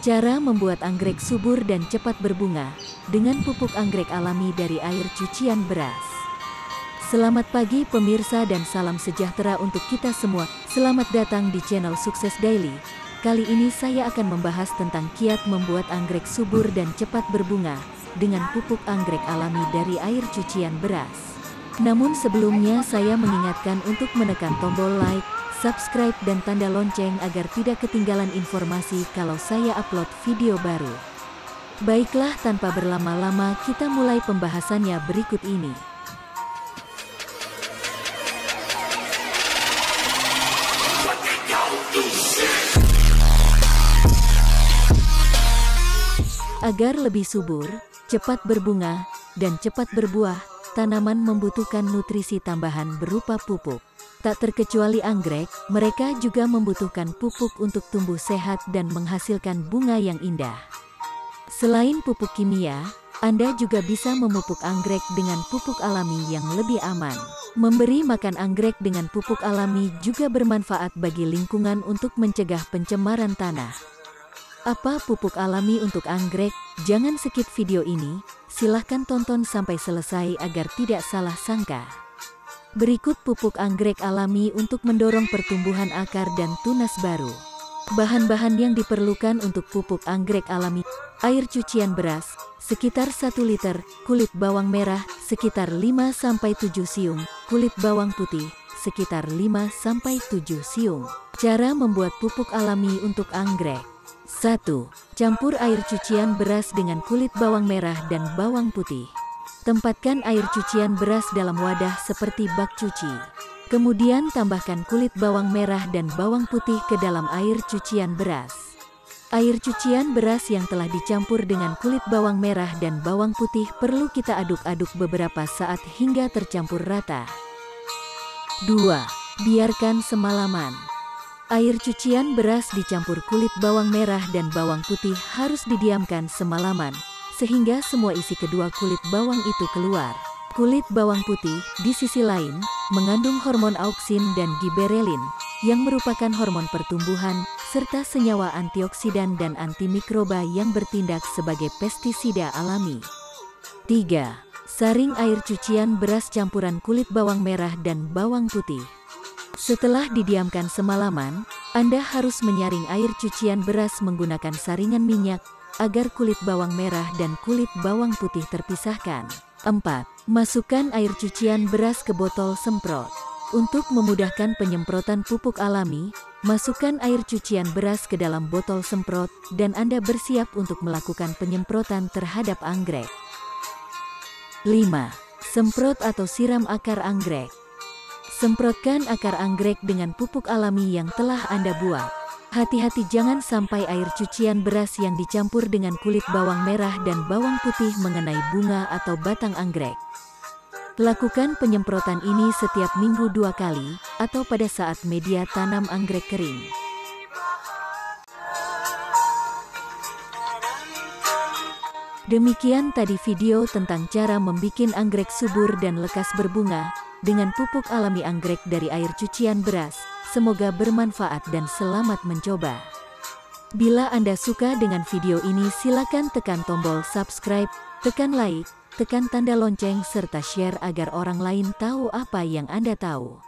Cara membuat anggrek subur dan cepat berbunga dengan pupuk anggrek alami dari air cucian beras. Selamat pagi pemirsa dan salam sejahtera untuk kita semua. Selamat datang di channel Sukses Daily. Kali ini saya akan membahas tentang kiat membuat anggrek subur dan cepat berbunga dengan pupuk anggrek alami dari air cucian beras. Namun sebelumnya saya mengingatkan untuk menekan tombol like, subscribe dan tanda lonceng agar tidak ketinggalan informasi kalau saya upload video baru. Baiklah, tanpa berlama-lama kita mulai pembahasannya berikut ini. Agar lebih subur, cepat berbunga, dan cepat berbuah, tanaman membutuhkan nutrisi tambahan berupa pupuk. Tak terkecuali anggrek, mereka juga membutuhkan pupuk untuk tumbuh sehat dan menghasilkan bunga yang indah. Selain pupuk kimia, Anda juga bisa memupuk anggrek dengan pupuk alami yang lebih aman. Memberi makan anggrek dengan pupuk alami juga bermanfaat bagi lingkungan untuk mencegah pencemaran tanah. Apa pupuk alami untuk anggrek? Jangan skip video ini, silahkan tonton sampai selesai agar tidak salah sangka. Berikut pupuk anggrek alami untuk mendorong pertumbuhan akar dan tunas baru. Bahan-bahan yang diperlukan untuk pupuk anggrek alami: air cucian beras, sekitar 1 liter, kulit bawang merah, sekitar 5-7 siung, kulit bawang putih, sekitar 5-7 siung. Cara membuat pupuk alami untuk anggrek. 1. Campur air cucian beras dengan kulit bawang merah dan bawang putih. Tempatkan air cucian beras dalam wadah seperti bak cuci. Kemudian tambahkan kulit bawang merah dan bawang putih ke dalam air cucian beras. Air cucian beras yang telah dicampur dengan kulit bawang merah dan bawang putih perlu kita aduk-aduk beberapa saat hingga tercampur rata. 2. Biarkan semalaman. Air cucian beras dicampur kulit bawang merah dan bawang putih harus didiamkan semalaman, sehingga semua isi kedua kulit bawang itu keluar. Kulit bawang putih, di sisi lain, mengandung hormon auksin dan giberelin, yang merupakan hormon pertumbuhan, serta senyawa antioksidan dan antimikroba yang bertindak sebagai pestisida alami. 3. Saring air cucian beras campuran kulit bawang merah dan bawang putih. Setelah didiamkan semalaman, Anda harus menyaring air cucian beras menggunakan saringan minyak, agar kulit bawang merah dan kulit bawang putih terpisahkan. 4. Masukkan air cucian beras ke botol semprot. Untuk memudahkan penyemprotan pupuk alami, masukkan air cucian beras ke dalam botol semprot, dan Anda bersiap untuk melakukan penyemprotan terhadap anggrek. 5. Semprot atau siram akar anggrek. Semprotkan akar anggrek dengan pupuk alami yang telah Anda buat. Hati-hati jangan sampai air cucian beras yang dicampur dengan kulit bawang merah dan bawang putih mengenai bunga atau batang anggrek. Lakukan penyemprotan ini setiap minggu 2 kali, atau pada saat media tanam anggrek kering. Demikian tadi video tentang cara membuat anggrek subur dan lekas berbunga dengan pupuk alami anggrek dari air cucian beras. Semoga bermanfaat dan selamat mencoba. Bila Anda suka dengan video ini, silakan tekan tombol subscribe, tekan like, tekan tanda lonceng serta share agar orang lain tahu apa yang Anda tahu.